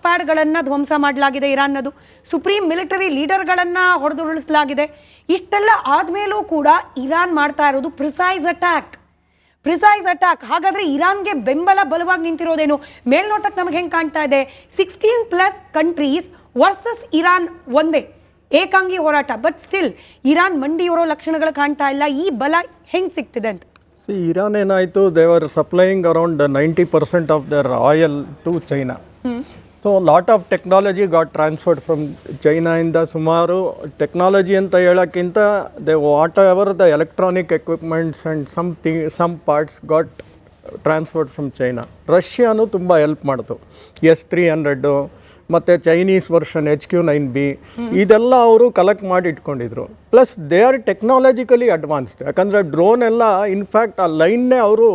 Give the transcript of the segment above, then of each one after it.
ಪ್ಯಾಡ್ಗಳನ್ನು ಧ್ವಂಸ ಮಾಡಲಾಗಿದೆ ಇರಾನ್ನದು, supreme military ಲೀಡರ್ಗಳನ್ನು ಹೊಡೆದುರುಳಿಸಲಾಗಿದೆ. ಇಷ್ಟೆಲ್ಲ ಆದಮೇಲೂ ಕೂಡ ಇರಾನ್ ಮಾಡ್ತಾ ಇರೋದು ಪ್ರಿಸೈಸ್ ಅಟ್ಯಾಕ್. ಹಾಗಾದ್ರೆ ಇರಾನ್ಗೆ ಬೆಂಬಲ ಬಲವಾಗಿ ನಿಂತಿರೋದೇನು? ಮೇಲ್ನೋಟಕ್ಕೆ ನಮಗೆ ಹೆಂಗೆ ಕಾಣ್ತಾ ಇದೆ, 16+ ಕಂಟ್ರೀಸ್ ವರ್ಸಸ್ ಇರಾನ್ ಒಂದೇ ಏಕಾಂಗಿ ಹೋರಾಟ. ಬಟ್ ಸ್ಟಿಲ್ ಇರಾನ್ ಮಂಡಿಯೋರೋ ಲಕ್ಷಣಗಳು ಕಾಣ್ತಾ ಇಲ್ಲ. ಈ ಬಲ ಹೆಂಗೆ ಸಿಗ್ತಿದೆ ಅಂತ? ಇರಾನ್ ಏನಾಯಿತು, they were supplying around 90% of their oil to China. So lot of technology got transferred from ಚೈನಾಯಿಂದ. ಸುಮಾರು ಟೆಕ್ನಾಲಜಿ ಅಂತ ಹೇಳೋಕ್ಕಿಂತ whatever the electronic equipments and some parts got transferred from China. ರಷ್ಯಾನು ತುಂಬ ಹೆಲ್ಪ್ ಮಾಡ್ತು. S-300 ಮತ್ತು Chinese version HQ-9B ಇದೆಲ್ಲ ಅವರು ಕಲೆಕ್ಟ್ ಮಾಡಿ ಇಟ್ಕೊಂಡಿದ್ರು. Plus they are technologically advanced. ಯಾಕಂದರೆ ಡ್ರೋನ್ ಎಲ್ಲ ಇನ್ಫ್ಯಾಕ್ಟ್ ಆ ಲೈನ್ನೇ ಅವರು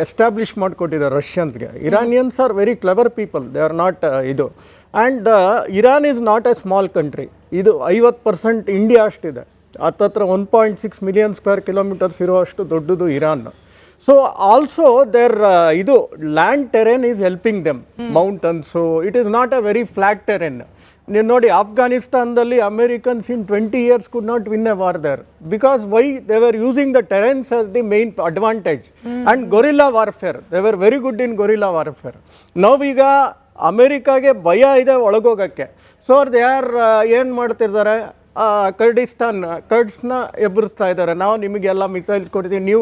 ಎಸ್ಟಾಬ್ಲಿಷ್ ಮಾಡಿಕೊಟ್ಟಿದ್ದಾರೆ ರಷ್ಯನ್ಸ್ಗೆ. Iranians are very clever people, they are not ಇದು. And Iran is not a small country. ಇದು 50% ಇಂಡಿಯಾ ಅಷ್ಟಿದೆ. ಹತ್ತತ್ರ 1.6 ಮಿಲಿಯನ್ ಸ್ಕ್ವೇರ್ ಕಿಲೋಮೀಟರ್ಸ್ ಇರುವಷ್ಟು ದೊಡ್ಡದು ಇರಾನ್. ಸೊ ಆಲ್ಸೋ ದೇರ್ ಇದು land terrain is helping them. Mountains, it is not a very flat terrain. ನೀವು ನೋಡಿ, ಆಫ್ಘಾನಿಸ್ತಾನದಲ್ಲಿ Americans in 20 years could not win a war there. Because why? They were using the terrains as the main advantage. And guerrilla warfare, they were very good in guerrilla warfare. ನಾವೀಗ ಅಮೇರಿಕಾಗೆ ಭಯ ಇದೆ ಒಳಗೋಗೋಕ್ಕೆ. So they R ಏನು ಮಾಡ್ತಿದ್ದಾರೆ, ಕರ್ಡ್ಸ್ನ ಎಬ್ಬರಿಸ್ತಾ ಇದ್ದಾರೆ. ನಾವು ನಿಮಗೆಲ್ಲ missiles ಕೊಡ್ತೀವಿ, ನೀವು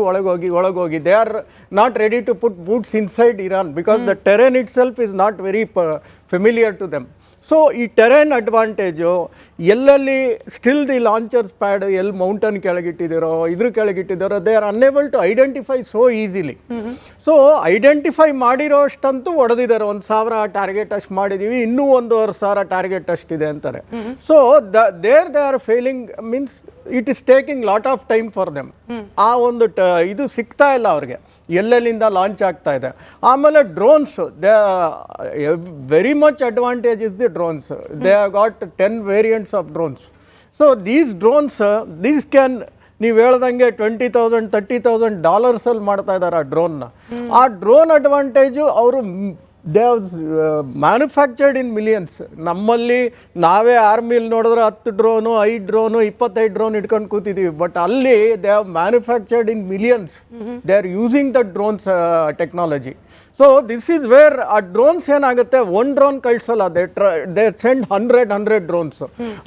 ಒಳಗೋಗಿ. They are not ready to put boots inside Iran because the terrain itself is not very familiar to them. So ಈ ಟೆರೇನ್ ಅಡ್ವಾಂಟೇಜು ಎಲ್ಲೆಲ್ಲಿ ಸ್ಟಿಲ್ ದಿ ಲಾಂಚರ್ಸ್ ಪ್ಯಾಡ್ ಎಲ್ಲಿ ಮೌಂಟನ್ ಕೆಳಗಿಟ್ಟಿದ್ದೀರೋ, ಕೆಳಗಿಟ್ಟಿದ್ದಾರೋ, they are unable to identify so easily. So identify ಮಾಡಿರೋ ಅಷ್ಟಂತೂ ಹೊಡೆದಿದ್ದಾರೆ. 1,000 target ಅಷ್ಟು ಮಾಡಿದ್ದೀವಿ, ಇನ್ನೂ 1,500 ಟಾರ್ಗೆಟ್ ಅಷ್ಟಿದೆ ಅಂತಾರೆ. So they R failing means it is taking lot of time for them. ಆ ಒಂದು ಇದು ಸಿಗ್ತಾ ಇಲ್ಲ ಅವ್ರಿಗೆ, ಎಲ್ಲೆಲ್ಲಿಂದ ಲಾಂಚ್ ಆಗ್ತಾ ಇದೆ. ಆಮೇಲೆ drones, they very much advantage is the drones. They have got 10 variants of drones. So these drones, these can, ನೀವು ಹೇಳ್ದಂಗೆ $20,000 $30,000 ಮಾಡ್ತಾ ಇದ್ದಾರೆ ಆ ಡ್ರೋನ್ನ. ಆ ಡ್ರೋನ್ ಅಡ್ವಾಂಟೇಜು ಅವರು they have manufactured in millions. ನಮ್ಮಲ್ಲಿ ನಾವೇ ಆರ್ಮಿಲಿ ನೋಡಿದ್ರೆ 10 ಡ್ರೋನು 5 ಡ್ರೋನು 25 ಡ್ರೋನ್ ಇಟ್ಕೊಂಡು ಕೂತಿದ್ದೀವಿ. ಬಟ್ ಅಲ್ಲಿ they have manufactured in millions. They are using the drones technology. So this is where ಆ ಡ್ರೋನ್ಸ್ ಏನಾಗುತ್ತೆ, ಒಂದು ಡ್ರೋನ್ ಕಳಿಸಲ್ಲ, ದೇ ಸೆಂಡ್ 100 ಡ್ರೋನ್ಸ್.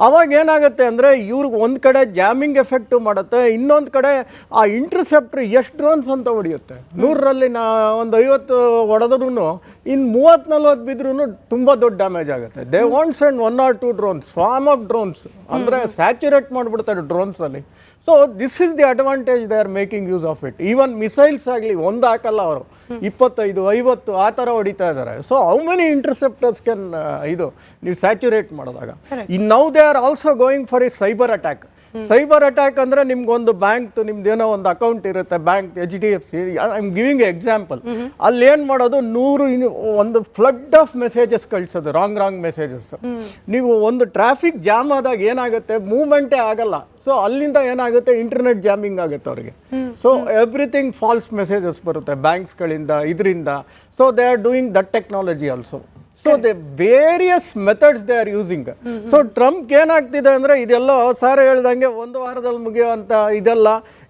ಅವಾಗ ಏನಾಗುತ್ತೆ ಅಂದರೆ ಇವ್ರಿಗೆ ಒಂದು ಕಡೆ ಜಾಮಿಂಗ್ ಎಫೆಕ್ಟು ಮಾಡುತ್ತೆ, ಇನ್ನೊಂದು ಕಡೆ ಆ ಇಂಟರ್ಸೆಪ್ಟರ್ ಎಷ್ಟು ಡ್ರೋನ್ಸ್ ಅಂತ ಹೊಡೆಯುತ್ತೆ. 100ರಲ್ಲಿ ಒಂದು 50 ಹೊಡೆದ್ರೂ ಇನ್ನು 30-40 ಬಿದ್ರೂ ತುಂಬ ದೊಡ್ಡ ಡ್ಯಾಮೇಜ್ ಆಗುತ್ತೆ. They want send 1 or 2 drones, swarm of drones, ಅಂದರೆ ಸ್ಯಾಚುರೇಟ್ ಮಾಡಿಬಿಡ್ತಾರೆ ಡ್ರೋನ್ಸಲ್ಲಿ. So this is the advantage they are making use of it. Even missiles ಆಗಲಿ ಒಂದು ಹಾಕಲ್ಲ ಅವರು, 25-50 ಆ ಥರ ಹೊಡಿತಾ ಇದ್ದಾರೆ. So how many interceptors can ಇದು ನೀವು ಸ್ಯಾಚುರೇಟ್ ಮಾಡಿದಾಗ. In now they are also going for a cyber attack. Cyber attack ಅಂದರೆ ನಿಮ್ಗೊಂದು ಬ್ಯಾಂಕ್, ನಿಮ್ದೇನೋ ಒಂದು ಅಕೌಂಟ್ ಇರುತ್ತೆ, bank HDFC, I am giving example. ಅಲ್ಲಿ ಏನು ಮಾಡೋದು, ಒಂದು ಫ್ಲಡ್ ಆಫ್ ಮೆಸೇಜಸ್ ಕಳಿಸೋದು, ರಾಂಗ್ ಮೆಸೇಜಸ್. ನೀವು ಒಂದು ಟ್ರಾಫಿಕ್ ಜಾಮ್ ಆದಾಗ ಏನಾಗುತ್ತೆ, ಮೂವ್ಮೆಂಟೇ ಆಗಲ್ಲ. ಸೊ ಅಲ್ಲಿಂದ ಏನಾಗುತ್ತೆ, ಇಂಟರ್ನೆಟ್ ಜಾಮಿಂಗ್ ಆಗುತ್ತೆ ಅವ್ರಿಗೆ. ಸೊ ಎವ್ರಿಥಿಂಗ್ ಫಾಲ್ಸ್ ಮೆಸೇಜಸ್ ಬರುತ್ತೆ ಬ್ಯಾಂಕ್ಸ್ಗಳಿಂದ, ಇದರಿಂದ. So they are doing that technology also. So the various methods they are using. So Trump ಏನಾಗ್ತಿದೆ ಅಂದರೆ, ಇದೆಲ್ಲ ಸಾರ್ ಹೇಳ್ದಂಗೆ 1 ವಾರದಲ್ಲಿ ಮುಗಿಯುವಂಥ ಇದೆಲ್ಲ,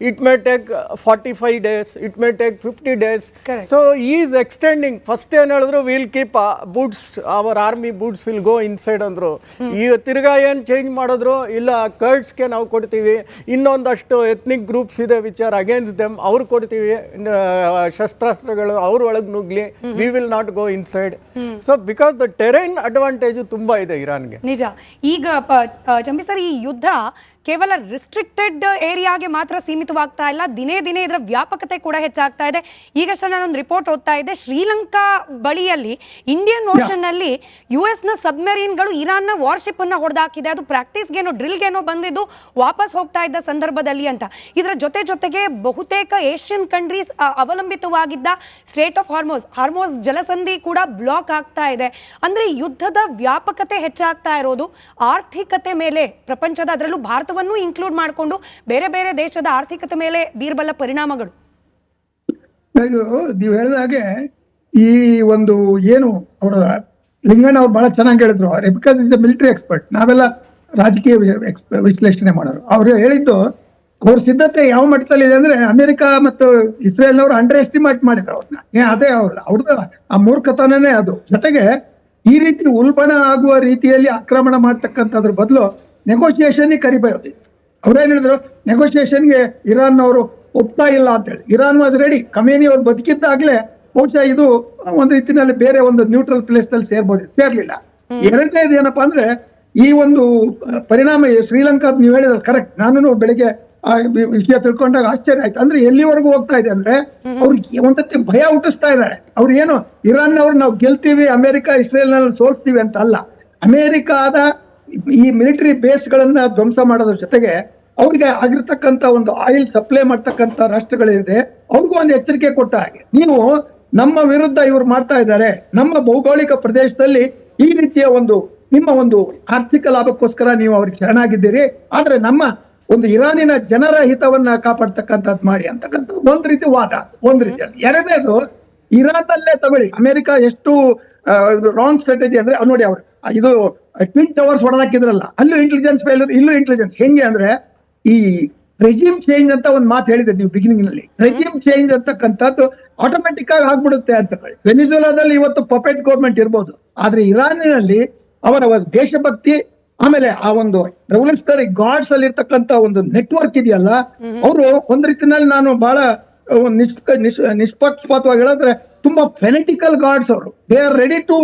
it may take 45 days, it may take 50 days. So is extending. First ಏನು ಹೇಳಿದ್ರು, will keep boots, our army boots will go inside ಅಂದರು. ಈಗ ತಿರ್ಗಾ ಏನು ಚೇಂಜ್ ಮಾಡಿದ್ರು, ಇಲ್ಲ ಕರ್ಡ್ಸ್ಗೆ ನಾವು ಕೊಡ್ತೀವಿ, ಇನ್ನೊಂದಷ್ಟು ಎಥ್ನಿಕ್ ಗ್ರೂಪ್ಸ್ ಇದೆ ವಿಚ್ ಆರ್ ಅಗೇನ್ಸ್ಟ್ ದೆಮ್, ಅವ್ರು ಕೊಡ್ತೀವಿ ಶಸ್ತ್ರಾಸ್ತ್ರಗಳು, ಅವ್ರ ಒಳಗೆ ನುಗ್ಲಿ, we will not go inside. So because the terrain advantage ತುಂಬ ಇದೆ ಇರಾನ್ಗೆ. ನಿಜ. ಈಗ ಚಂಪಿ ಸರ್, ಈ ಯುದ್ಧ ಕೇವಲ ರಿಸ್ಟ್ರಿಕ್ಟೆಡ್ ಏರಿಯಾಗೆ ಮಾತ್ರ ಸೀಮಿತವಾಗ್ತಾ ಇಲ್ಲ, ದಿನೇ ಇದರ ವ್ಯಾಪಕತೆ ಕೂಡ ಹೆಚ್ಚಾಗ್ತಾ ಇದೆ. ಈಗಷ್ಟೇ ನಾನೊಂದು ರಿಪೋರ್ಟ್ ಓದ್ತಾ ಇದ್ದೆ, ಶ್ರೀಲಂಕಾ ಬಳಿಯಲ್ಲಿ ಇಂಡಿಯನ್ ಓಷನ್ ನಲ್ಲಿ US ಸಬ್ಮೆರೀನ್ಗಳು ಇರಾನ್ನ ವಾರ್ಶಿಪ್ ಅನ್ನ ಹೊಡೆದಾಕಿದೆ. ಅದು ಪ್ರಾಕ್ಟೀಸ್ಗೇನೋ ಡ್ರಿಲ್ಗೇನೋ ಬಂದಿದ್ದು ವಾಪಸ್ ಹೋಗ್ತಾ ಇದ್ದ ಸಂದರ್ಭದಲ್ಲಿ ಅಂತ. ಇದರ ಜೊತೆಗೆ ಬಹುತೇಕ ಏಷ್ಯನ್ ಕಂಟ್ರೀಸ್ ಅವಲಂಬಿತವಾಗಿದ್ದ ಸ್ಟ್ರೇಟ್ ಆಫ್ ಹಾರ್ಮೋಸ್ ಜಲಸಂಧಿ ಕೂಡ ಬ್ಲಾಕ್ ಆಗ್ತಾ ಇದೆ. ಅಂದ್ರೆ ಯುದ್ಧದ ವ್ಯಾಪಕತೆ ಹೆಚ್ಚಾಗ್ತಾ ಇರೋದು ಆರ್ಥಿಕತೆ ಮೇಲೆ, ಪ್ರಪಂಚದ, ಅದರಲ್ಲೂ ಭಾರತ ಇನ್ಕ್ಲೂಡ್ ಮಾಡಿಕೊಂಡು ಬೇರೆ ದೇಶದ ಆರ್ಥಿಕತೆ ಮೇಲೆ ಬೀರ್ಬಲ್ಲ ಪರಿಣಾಮಗಳು. ನೀವು ಹೇಳಿದ ಹಾಗೆ ಈ ಒಂದು ಏನು ಅವರ ಲಿಂಗಣ್ಣ ಅವ್ರು ಬಹಳ ಚೆನ್ನಾಗಿ ಹೇಳಿದ್ರು, ಬಿಕಾಸ್ ಇಸ್ ಮಿಲಿಟರಿ ಎಕ್ಸ್ಪರ್ಟ್, ನಾವೆಲ್ಲ ರಾಜಕೀಯ ವಿಶ್ಲೇಷಣೆ ಮಾಡೋರು. ಅವ್ರು ಹೇಳಿದ್ದು ಅವ್ರ ಸಿದ್ಧತೆ ಯಾವ ಮಟ್ಟದಲ್ಲಿ ಇದೆ ಅಂದ್ರೆ ಅಮೆರಿಕ ಮತ್ತು ಇಸ್ರೇಲ್ನವರು ಅಂಡರ್ ಎಸ್ಟಿಮೇಟ್ ಮಾಡಿದ್ರು ಅವ್ರನ್ನ. ಅದೇ ಅವ್ರದ್ದು ಆ ಮೂರ್ಖತನನೇ ಅದು. ಜೊತೆಗೆ ಈ ರೀತಿ ಉಲ್ಬಣ ಆಗುವ ರೀತಿಯಲ್ಲಿ ಆಕ್ರಮಣ ಮಾಡ್ತಕ್ಕಂಥದ್ರ ಬದಲು ನೆಗೋಸಿಯೇಷನ್ ಕರಿಬೋದಿತ್ತು. ಅವ್ರೇನ್ ಹೇಳಿದ್ರು, ನೆಗೋಸಿಯೇಷನ್ಗೆ ಇರಾನ್ ಅವರು ಒಪ್ತಾ ಇಲ್ಲ ಅಂತ ಹೇಳಿ. Iran was ready. ಖಮೇನಿ ಅವ್ರು ಬದುಕಿದ್ದಾಗ್ಲೇ ಬಹುಶಃ ಇದು ಒಂದು ರೀತಿಯಲ್ಲಿ ಬೇರೆ ಒಂದು ನ್ಯೂಟ್ರಲ್ ಪ್ಲೇಸ್ ನಲ್ಲಿ ಸೇರ್ಲಿಲ್ಲ. ಎರಡನೇದು ಏನಪ್ಪಾ ಅಂದ್ರೆ ಈ ಒಂದು ಪರಿಣಾಮ ಶ್ರೀಲಂಕಾದ್ ನೀವು ಹೇಳಿದ್ರೆ ಕರೆಕ್ಟ್. ನಾನು ಬೆಳಿಗ್ಗೆ ಆ ವಿಷಯ ತಿಳ್ಕೊಂಡಾಗ ಆಶ್ಚರ್ಯ ಆಯ್ತು. ಅಂದ್ರೆ ಎಲ್ಲಿವರೆಗೂ ಹೋಗ್ತಾ ಇದೆ ಅಂದ್ರೆ ಅವ್ರಿಗೆ ಒಂದಕ್ಕೆ ಭಯ ಹುಟ್ಟಿಸ್ತಾ ಇದ್ದಾರೆ. ಅವ್ರು ಏನು ಇರಾನ್ನವ್ರು ನಾವು ಗೆಲ್ತೀವಿ, ಅಮೆರಿಕ ಇಸ್ರೇಲ್ ನಲ್ಲಿ ಸೋಲ್ಸ್ತೀವಿ ಅಂತ ಅಲ್ಲ. ಅಮೆರಿಕಾದ ಈ ಮಿಲಿಟರಿ ಬೇಸ್ ಗಳನ್ನ ಧ್ವಂಸ ಮಾಡೋದ್ರ ಜೊತೆಗೆ ಅವ್ರಿಗೆ ಆಗಿರ್ತಕ್ಕಂಥ ಒಂದು ಆಯಿಲ್ ಸಪ್ಲೈ ಮಾಡ್ತಕ್ಕಂಥ ರಾಷ್ಟ್ರಗಳಿದೆ, ಅವ್ರಿಗೂ ಒಂದು ಎಚ್ಚರಿಕೆ ಕೊಟ್ಟ ಹಾಗೆ, ನೀವು ನಮ್ಮ ವಿರುದ್ಧ ಇವ್ರು ಮಾಡ್ತಾ ಇದ್ದಾರೆ, ನಮ್ಮ ಭೌಗೋಳಿಕ ಪ್ರದೇಶದಲ್ಲಿ ಈ ರೀತಿಯ ಒಂದು ನಿಮ್ಮ ಒಂದು ಆರ್ಥಿಕ ಲಾಭಕ್ಕೋಸ್ಕರ ನೀವು ಅವ್ರಿಗೆ ಶರಣಾಗಿದ್ದೀರಿ, ಆದ್ರೆ ನಮ್ಮ ಒಂದು ಇರಾನಿನ ಜನರ ಹಿತವನ್ನ ಕಾಪಾಡ್ತಕ್ಕಂಥದ್ದು ಮಾಡಿ ಅಂತಕ್ಕಂಥದ್ದು ಒಂದ್ ರೀತಿ ವಾದ, ಒಂದ್ ರೀತಿ. ಎರಡನೇದು, ಇರಾನ್ನಲ್ಲೇ ತಗೊಳ್ಳಿ, ಅಮೆರಿಕ ಎಷ್ಟು ರಾಂಗ್ ಸ್ಟ್ರಾಟಜಿ ಅಂದ್ರೆ ನೋಡಿ, ಅವ್ರು ಇದು ಟ್ವಿನ್ ಟವರ್ಸ್ ಹೊಡೆದಾಕಿದ್ರಲ್ಲ, ಅಲ್ಲೂ ಇಂಟೆಲಿಜೆನ್ಸ್ ಫೇಲ್ಯೂರ್, ಇಲ್ಲೂ ಇಂಟೆಲಿಜೆನ್ಸ್. ಹೆಂಗೆ ಅಂದ್ರೆ ಈ ರೆಜಿಮ್ ಚೇಂಜ್ ಅಂತ ಒಂದು ಮಾತು ಹೇಳಿದ್ರೆ ನೀವು ಬಿಗಿನಿಂಗ್ ನಲ್ಲಿ, ರೆಜಿಮ್ ಚೇಂಜ್ ಅಂತಕ್ಕಂಥದ್ದು ಆಟೋಮೆಟಿಕ್ ಆಗಿ ಆಗ್ಬಿಡುತ್ತೆ ಅಂತ ಹೇಳಿ. ವೆನಿಜುಲಾದಲ್ಲಿ ಇವತ್ತು ಪಪೆಟ್ ಗೌರ್ಮೆಂಟ್ ಇರ್ಬೋದು, ಆದ್ರೆ ಇರಾನಿನಲ್ಲಿ ಅವರ ದೇಶಭಕ್ತಿ ಆಮೇಲೆ ಆ ಒಂದು ರೆವಲ್ಯೂಷನರಿ ಗಾರ್ಡ್ಸ್ ಅಲ್ಲಿ ಇರ್ತಕ್ಕಂಥ ಒಂದು ನೆಟ್ವರ್ಕ್ ಇದೆಯಲ್ಲ, ಅವರು ಒಂದ್ ರೀತಿನಲ್ಲಿ ನಾನು ಬಹಳ ನಿಷ್ಪಕ್ಷಪಾತವಾಗಿ ಹೇಳಿದ್ರೆ ತುಂಬಾ ಫೆನೆಟಿಕಲ್ ಗಾರ್ಡ್ಸ್ ಅವರು. They are ready to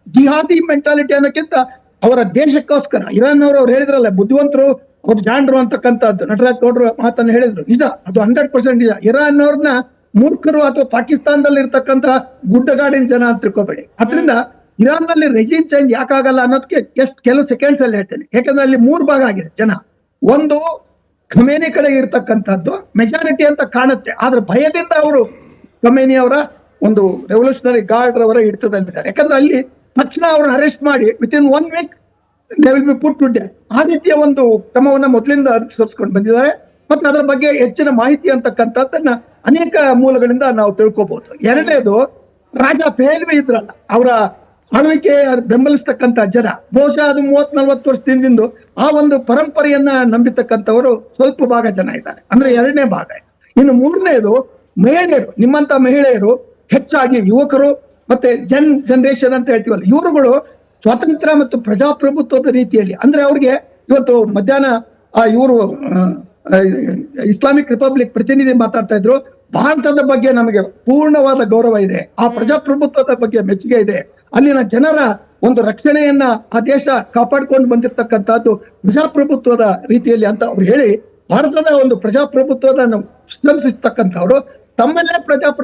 jihadi mentality ಅನ್ನೋಕ್ಕಿಂತ ಅವರ ದೇಶಕ್ಕೋಸ್ಕರ. ಇರಾನ್ ಅವ್ರು ಹೇಳಿದ್ರಲ್ಲ, ಬುದ್ಧಿವಂತರು ಅವ್ರು ಜಾಣರು ಅಂತಕ್ಕಂಥದ್ದು ನಟರಾಜ್ ಗೌಡ್ರು ಮಾತನ್ನು ಹೇಳಿದ್ರು, ನಿಜ, ಅದು 100% ನಿಜ. ಇರಾನ್ ಅವ್ರನ್ನ ಮೂರ್ಖರು ಅಥವಾ ಪಾಕಿಸ್ತಾನದಲ್ಲಿ ಇರ್ತಕ್ಕಂಥ ಗುಡ್ಡಗಾಡಿನ ಜನ ಅಂತ ತಿಳ್ಕೊಬೇಡಿ. ಅದರಿಂದ ಇರಾನ್ ನಲ್ಲಿ ರೆಜಿಮ್ ಚೇಂಜ್ ಯಾಕಾಗಲ್ಲ ಅನ್ನೋದಕ್ಕೆ ಜಸ್ಟ್ ಕೆಲವು ಸೆಕೆಂಡ್ಸ್ ಅಲ್ಲಿ ಹೇಳ್ತೇನೆ. ಯಾಕಂದ್ರೆ ಅಲ್ಲಿ 3 ಭಾಗ ಆಗಿದೆ ಜನ. ಒಂದು ಖಮೇನಿ ಕಡೆ ಇರ್ತಕ್ಕಂಥದ್ದು ಮೆಜಾರಿಟಿ ಅಂತ ಕಾಣುತ್ತೆ, ಆದ್ರೆ ಭಯದಿಂದ ಅವರು ಖಮೇನಿ ಅವರ ಒಂದು ರೆವಲ್ಯೂಷನರಿ ಗಾರ್ಡ್ ಅವರ ಹಿಡಿತದಲ್ಲಿದ್ದಾರೆ. ಯಾಕಂದ್ರೆ ಅಲ್ಲಿ ತಕ್ಷಣ ಅವ್ರನ್ನ ಅರೆಸ್ಟ್ ಮಾಡಿ within 1 week they will be put to death. ಆ ರೀತಿಯ ಒಂದು ಕ್ರಮವನ್ನ ಮೊದಲಿಂದ ಅನುಸರಿಸ್ಕೊಂಡು ಬಂದಿದ್ದಾರೆ. ಮತ್ತೆ ಅದರ ಬಗ್ಗೆ ಹೆಚ್ಚಿನ ಮಾಹಿತಿ ಅಂತಕ್ಕಂಥದ್ದನ್ನ ಅನೇಕ ಮೂಲಗಳಿಂದ ನಾವು ತಿಳ್ಕೊಬಹುದು. ಎರಡನೇದು, ರಾಜ ಪೇಲ್ವಿ ಇದ್ರಲ್ಲ, ಅವರ ಆಳ್ವಿಕೆ ಬೆಂಬಲಿಸ್ತಕ್ಕಂಥ ಜನ ಬಹುಶಃ ಅದು 30-40 ವರ್ಷದಿಂದ ಆ ಒಂದು ಪರಂಪರೆಯನ್ನ ನಂಬಿತಕ್ಕಂಥವರು ಸ್ವಲ್ಪ ಭಾಗ ಜನ ಇದ್ದಾರೆ, ಅಂದ್ರೆ ಎರಡನೇ ಭಾಗ. ಇನ್ನು ಮೂರನೇದು, ಮಹಿಳೆಯರು, ನಿಮ್ಮಂತ ಮಹಿಳೆಯರು, ಹೆಚ್ಚಾಗಿ ಯುವಕರು ಮತ್ತೆ ಜನರೇಷನ್ ಅಂತ ಹೇಳ್ತೀವಲ್ಲ, ಇವರುಗಳು ಸ್ವಾತಂತ್ರ್ಯ ಮತ್ತು ಪ್ರಜಾಪ್ರಭುತ್ವದ ರೀತಿಯಲ್ಲಿ, ಅಂದ್ರೆ ಅವ್ರಿಗೆ ಇವತ್ತು ಮಧ್ಯಾಹ್ನ ಇವರು ಇಸ್ಲಾಮಿಕ್ ರಿಪಬ್ಲಿಕ್ ಪ್ರತಿನಿಧಿ ಮಾತಾಡ್ತಾ ಇದ್ರು, ಭಾರತದ ಬಗ್ಗೆ ನಮಗೆ ಪೂರ್ಣವಾದ ಗೌರವ ಇದೆ, ಆ ಪ್ರಜಾಪ್ರಭುತ್ವದ ಬಗ್ಗೆ ಮೆಚ್ಚುಗೆ ಇದೆ, ಅಲ್ಲಿನ ಜನರ ಒಂದು ರಕ್ಷಣೆಯನ್ನ ಆ ದೇಶ ಕಾಪಾಡ್ಕೊಂಡು ಬಂದಿರತಕ್ಕಂಥದ್ದು ಪ್ರಜಾಪ್ರಭುತ್ವದ ರೀತಿಯಲ್ಲಿ ಅಂತ ಅವ್ರು ಹೇಳಿ ಭಾರತದ ಒಂದು ಪ್ರಜಾಪ್ರಭುತ್ವದ ಪ್ರಶಂಸಿಸ್ತಕ್ಕಂಥವ್ರು ತಮ್ಮಲ್ಲೇ ಪ್ರಜಾಪ್ರಭುತ್ವ